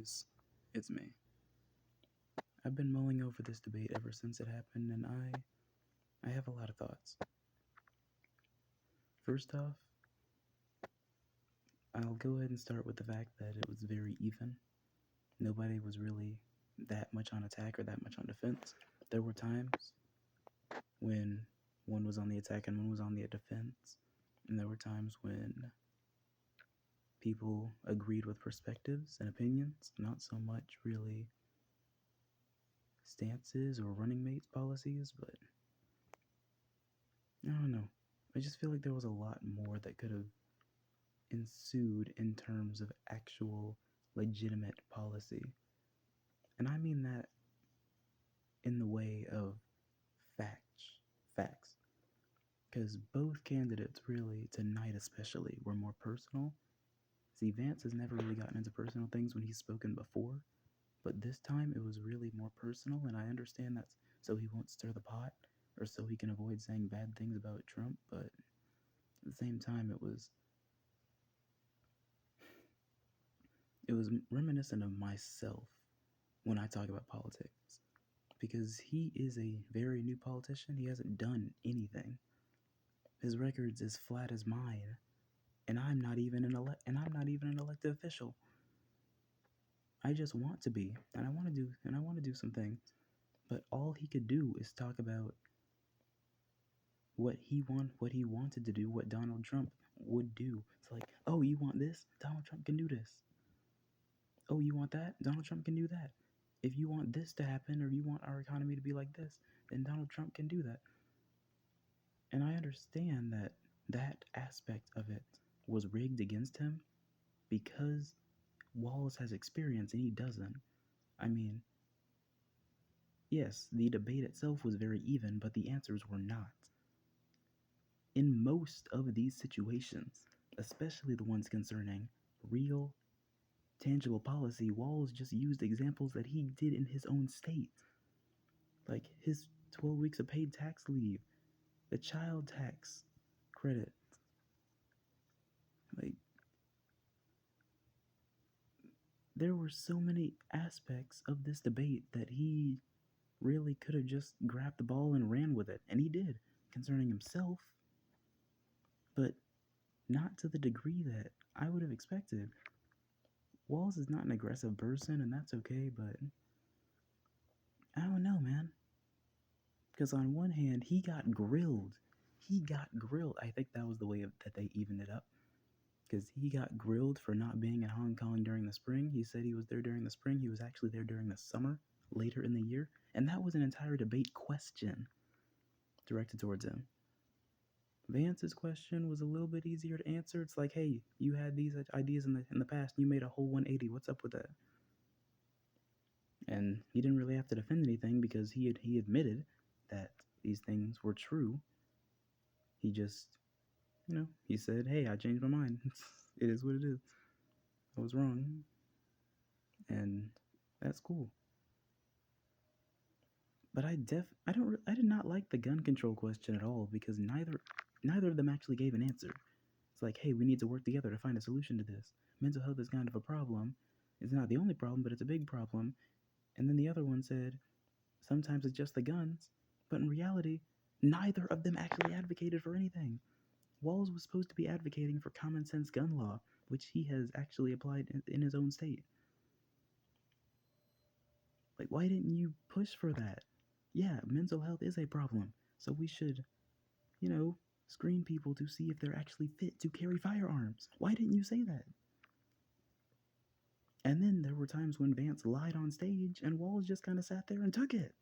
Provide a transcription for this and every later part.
guys, it's me. I've been mulling over this debate ever since it happened, and I have a lot of thoughts. First off, I'll go ahead and start with the fact that it was very even. Nobody was really that much on attack or that much on defense. There were times when one was on the attack and one was on the defense, and there were times when people agreed with perspectives and opinions, not so much really stances or running mates policies, but I don't know. I just feel like there was a lot more that could have ensued in terms of actual legitimate policy. And I mean that in the way of facts. Facts. Because both candidates, really, tonight especially, were more personal. See, Vance has never really gotten into personal things when he's spoken before, but this time it was really more personal, and I understand that's so he won't stir the pot or so he can avoid saying bad things about Trump, but at the same time it was reminiscent of myself when I talk about politics because he is a very new politician. He hasn't done anything. His record's as flat as mine, and I'm not even an elected official. I just want to be, and I want to do some things. But all he could do is talk about what he wanted to do, what Donald Trump would do. It's like, oh, you want this? Donald Trump can do this. Oh, you want that? Donald Trump can do that. If you want this to happen or you want our economy to be like this, then Donald Trump can do that. And I understand that that aspect of it was rigged against him because Wallace has experience and he doesn't. I mean, yes, the debate itself was very even, but the answers were not. In most of these situations, especially the ones concerning real, tangible policy, Wallace just used examples that he did in his own state. Like his 12 weeks of paid tax leave, the child tax credit. Like, there were so many aspects of this debate that he really could have just grabbed the ball and ran with it. And he did, concerning himself, but not to the degree that I would have expected. Wallace is not an aggressive person, and that's okay, but I don't know, man. Because on one hand, he got grilled. He got grilled. I think that was the way that they evened it up. Because he got grilled for not being in Hong Kong during the spring. He said he was there during the spring. He was actually there during the summer, later in the year. And that was an entire debate question directed towards him. Vance's question was a little bit easier to answer. It's like, hey, you had these ideas in the past, and you made a whole 180. What's up with that? And he didn't really have to defend anything because he admitted that these things were true. He just, he said, hey, I changed my mind. It is what it is. I was wrong. And that's cool. But I did not like the gun control question at all because neither of them actually gave an answer. It's like, hey, we need to work together to find a solution to this. Mental health is kind of a problem. It's not the only problem, but it's a big problem. And then the other one said, sometimes it's just the guns. But in reality, neither of them actually advocated for anything. Walls was supposed to be advocating for common sense gun law, which he has actually applied in his own state. Like, why didn't you push for that? Yeah, mental health is a problem, so we should, screen people to see if they're actually fit to carry firearms. Why didn't you say that? And then there were times when Vance lied on stage and Walls just kind of sat there and took it.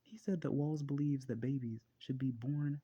He said that Walls believes that babies should be born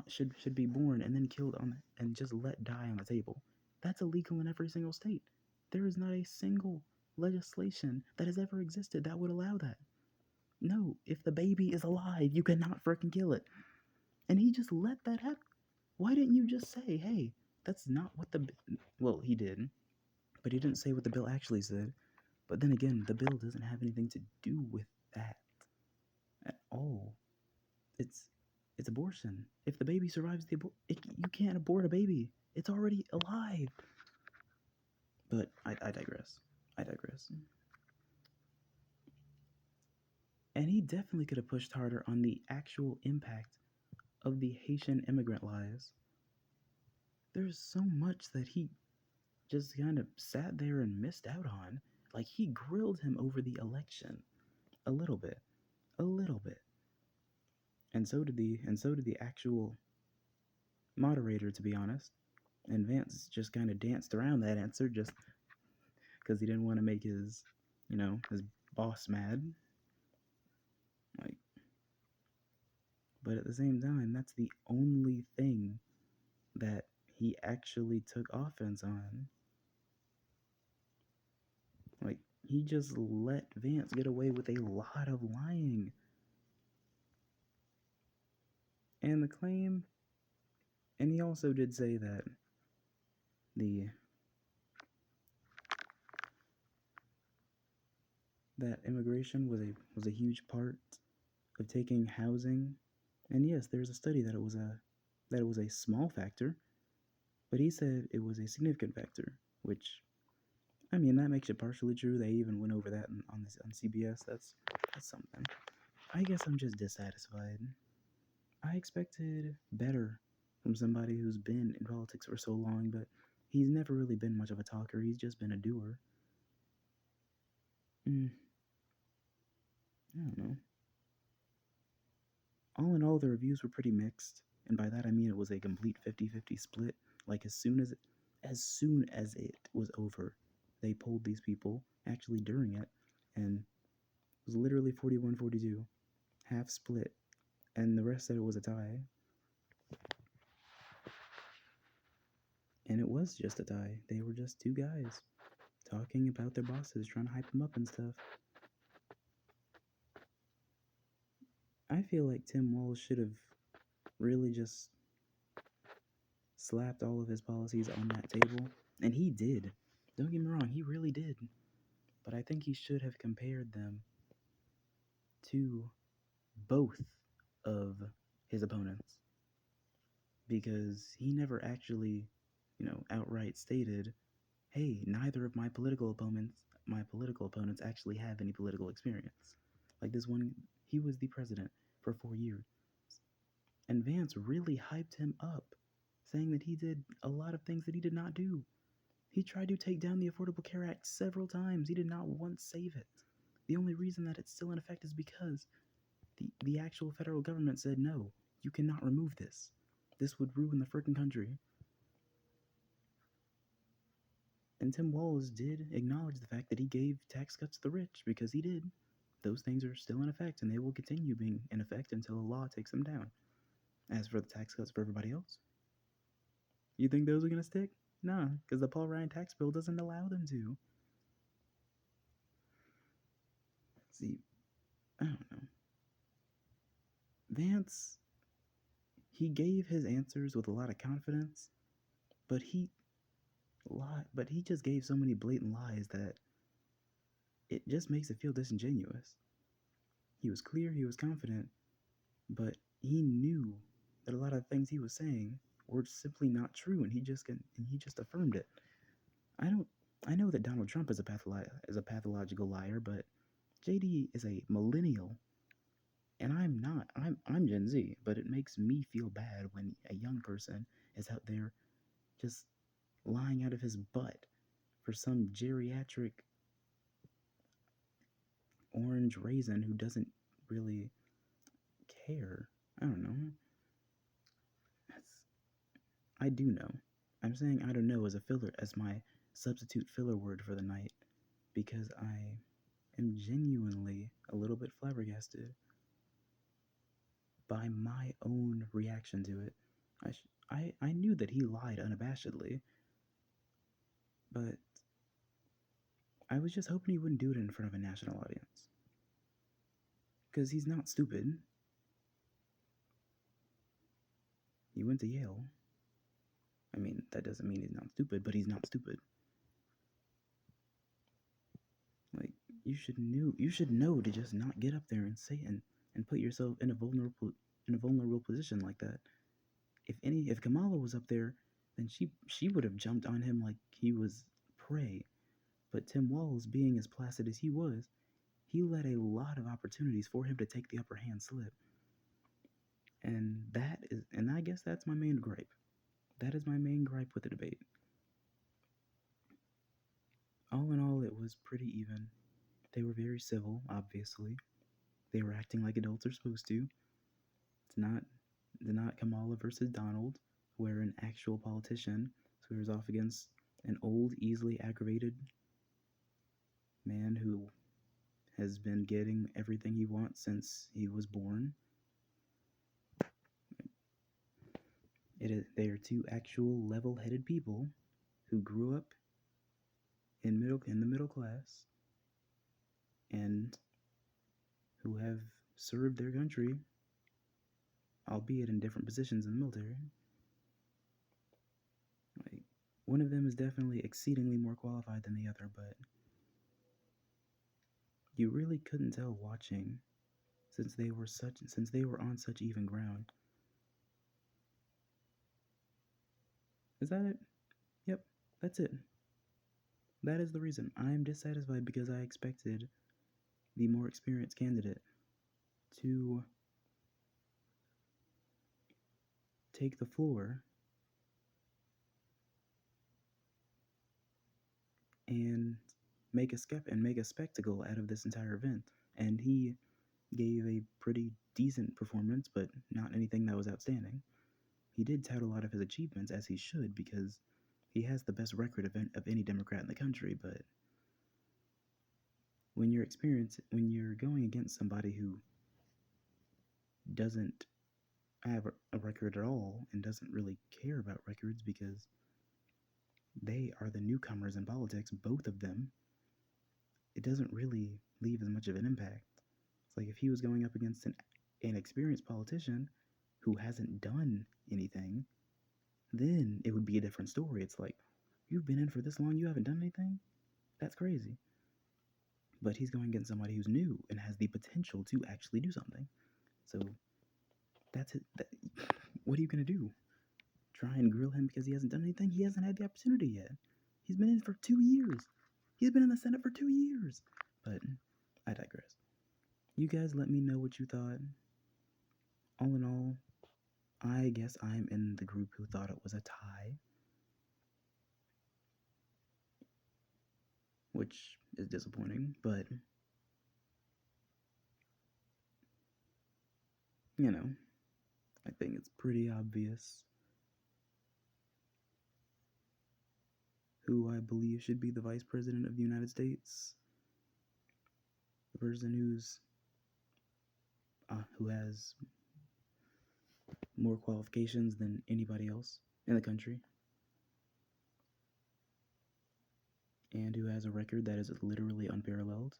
should be born and then killed and just let die on the table. That's illegal in every single state. There is not a single legislation that has ever existed that would allow that. No, if the baby is alive, you cannot freaking kill it. And he just let that happen. Why didn't you just say, hey, that's not what well, he did, but he didn't say what the bill actually said. But then again, the bill doesn't have anything to do with that at all. It's abortion. If the baby survives you can't abort a baby. It's already alive. But I digress. I digress. And he definitely could have pushed harder on the actual impact of the Haitian immigrant lies. There's so much that he just kind of sat there and missed out on. Like he grilled him over the election a little bit, a little bit, and so did the actual moderator, to be honest. And Vance just kind of danced around that answer just because he didn't want to make his boss mad. Like, but at the same time, that's the only thing that he actually took offense on. Like, he just let Vance get away with a lot of lying. And the claim, and he also did say that the that immigration was a huge part of taking housing. And yes, there's a study that it was a small factor, but he said it was a significant factor, which I mean that makes it partially true. They even went over that on CBS. That's something. I guess I'm just dissatisfied. I expected better from somebody who's been in politics for so long, but he's never really been much of a talker. He's just been a doer. Mm, I don't know. All in all, the reviews were pretty mixed, and by that I mean it was a complete 50-50 split. Like as soon as it was over, they polled these people actually during it, and it was literally 41-42, half split, and the rest said it was a tie, and it was just a tie. They were just two guys talking about their bosses, trying to hype them up and stuff. I feel like Tim Walz should have really just slapped all of his policies on that table. And he did. Don't get me wrong, he really did. But I think he should have compared them to both of his opponents. Because he never actually, outright stated, hey, neither of my political opponents actually have any political experience. Like this one, he was the president for 4 years. And Vance really hyped him up, saying that he did a lot of things that he did not do. He tried to take down the Affordable Care Act several times. He did not once save it. The only reason that it's still in effect is because the actual federal government said, no, you cannot remove this. This would ruin the freaking country. And Tim Walz did acknowledge the fact that he gave tax cuts to the rich, because he did. Those things are still in effect, and they will continue being in effect until a law takes them down. As for the tax cuts for everybody else, you think those are going to stick? Nah, because the Paul Ryan tax bill doesn't allow them to. See, I don't know. Vance, he gave his answers with a lot of confidence, but he lied. But he just gave so many blatant lies that it just makes it feel disingenuous. He was clear, he was confident, but he knew that a lot of things he was saying were simply not true, and he just affirmed it. I don't. I know that Donald Trump is a pathological liar, but JD is a millennial, and I'm not. I'm Gen Z, but it makes me feel bad when a young person is out there just lying out of his butt for some geriatric orange raisin who doesn't really care. I don't know. That's, I do know. I'm saying I don't know as a filler, as my substitute filler word for the night, because I am genuinely a little bit flabbergasted by my own reaction to it. I knew that he lied unabashedly, but I was just hoping he wouldn't do it in front of a national audience. Because he's not stupid. He went to Yale. I mean, that doesn't mean he's not stupid, but he's not stupid. Like, you should know to just not get up there and say and put yourself in a vulnerable position like that. If Kamala was up there, then she would have jumped on him like he was prey. But Tim Walz, being as placid as he was, he let a lot of opportunities for him to take the upper hand slip. And I guess that's my main gripe. That is my main gripe with the debate. All in all, it was pretty even. They were very civil, obviously. They were acting like adults are supposed to. It's not Kamala versus Donald, where an actual politician squares off against an old, easily aggravated man who has been getting everything he wants since he was born. They are two actual level-headed people who grew up in the middle class and who have served their country, albeit in different positions in the military. Like, one of them is definitely exceedingly more qualified than the other, but you really couldn't tell watching since they were on such even ground. Is that it? Yep, that's it. That is the reason. I am dissatisfied because I expected the more experienced candidate to take the floor and make a spectacle out of this entire event. And he gave a pretty decent performance, but not anything that was outstanding. He did tout a lot of his achievements, as he should, because he has the best record of any Democrat in the country. But when you're going against somebody who doesn't have a record at all and doesn't really care about records because they are the newcomers in politics, both of them, it doesn't really leave as much of an impact. It's like if he was going up against an experienced politician who hasn't done anything, then it would be a different story. It's like, you've been in for this long, you haven't done anything? That's crazy. But he's going against somebody who's new and has the potential to actually do something. So that's it. What are you going to do? Try and grill him because he hasn't done anything? He hasn't had the opportunity yet. He's been in for 2 years. He's been in the Senate for 2 years. But I digress. You guys let me know what you thought. All in all, I guess I'm in the group who thought it was a tie, which is disappointing, but you know, I think it's pretty obvious who I believe should be the Vice President of the United States. The person who has more qualifications than anybody else in the country, and who has a record that is literally unparalleled.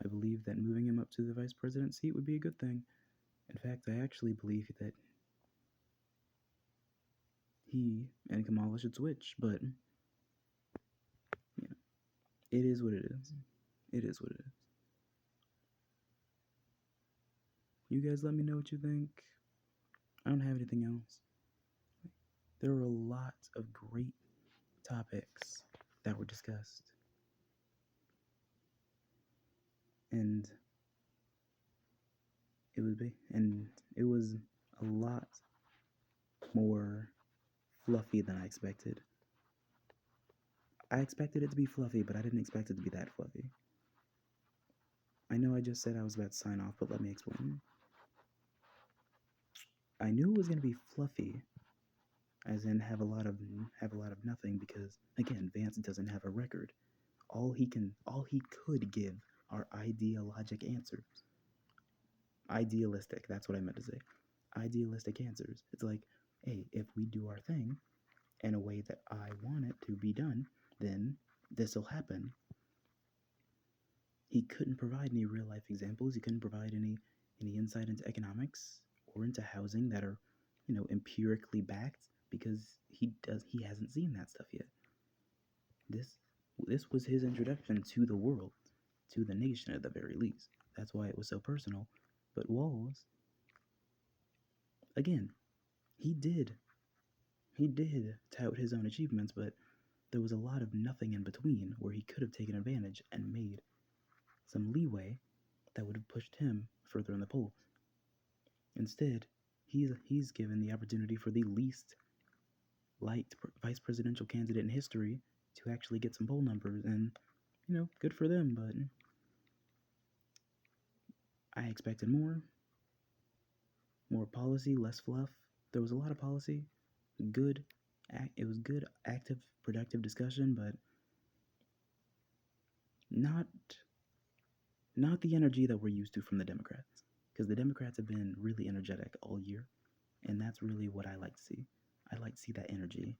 I believe that moving him up to the vice president seat would be a good thing. In fact, I actually believe that he and Kamala should switch, but you know, it is what it is. It is what it is. You guys let me know what you think. I don't have anything else. There were a lot of great topics that were discussed. And it was a lot more fluffy than I expected. I expected it to be fluffy, but I didn't expect it to be that fluffy. I know I just said I was about to sign off, but let me explain. I knew it was going to be fluffy, as in have a lot of nothing, because again, Vance doesn't have a record. All he could give are ideologic answers. Idealistic, that's what I meant to say. Idealistic answers. It's like, hey, if we do our thing in a way that I want it to be done, then this will happen. He couldn't provide any real life examples. He couldn't provide any insight into economics or into housing that are, empirically backed, because he hasn't seen that stuff yet. This was his introduction to the world, to the nation at the very least. That's why it was so personal. But Walz, again, he did tout his own achievements, but there was a lot of nothing in between where he could have taken advantage and made some leeway that would have pushed him further in the poll. Instead, he's given the opportunity for the least liked vice presidential candidate in history to actually get some poll numbers, and good for them. But I expected more policy, less fluff. There was a lot of policy, good. It was good, active, productive discussion, but not not the energy that we're used to from the Democrats. Because the Democrats have been really energetic all year, and that's really what I like to see. I like to see that energy.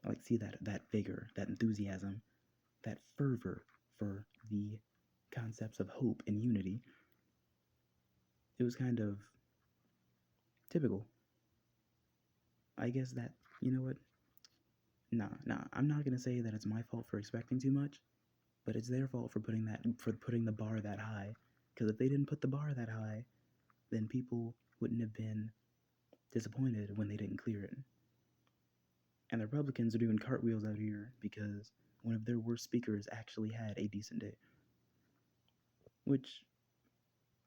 I like to see that vigor, that enthusiasm, that fervor for the concepts of hope and unity. It was kind of typical. I guess that you know what? Nah. I'm not gonna say that it's my fault for expecting too much, but it's their fault for putting the bar that high. Because if they didn't put the bar that high, then people wouldn't have been disappointed when they didn't clear it. And the Republicans are doing cartwheels out here because one of their worst speakers actually had a decent day. Which,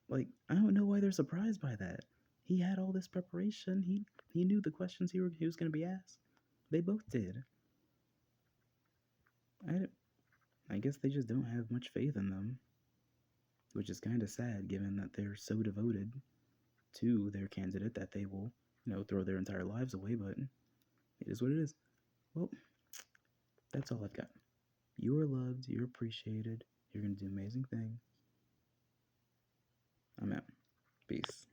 like, I don't know why they're surprised by that. He had all this preparation. He knew the questions he was going to be asked. They both did. I, I guess they just don't have much faith in them, which is kind of sad given that they're so devoted to their candidate that they will, throw their entire lives away, but it is what it is. Well, that's all I've got. You are loved, you're appreciated, you're going to do amazing things. I'm out. Peace.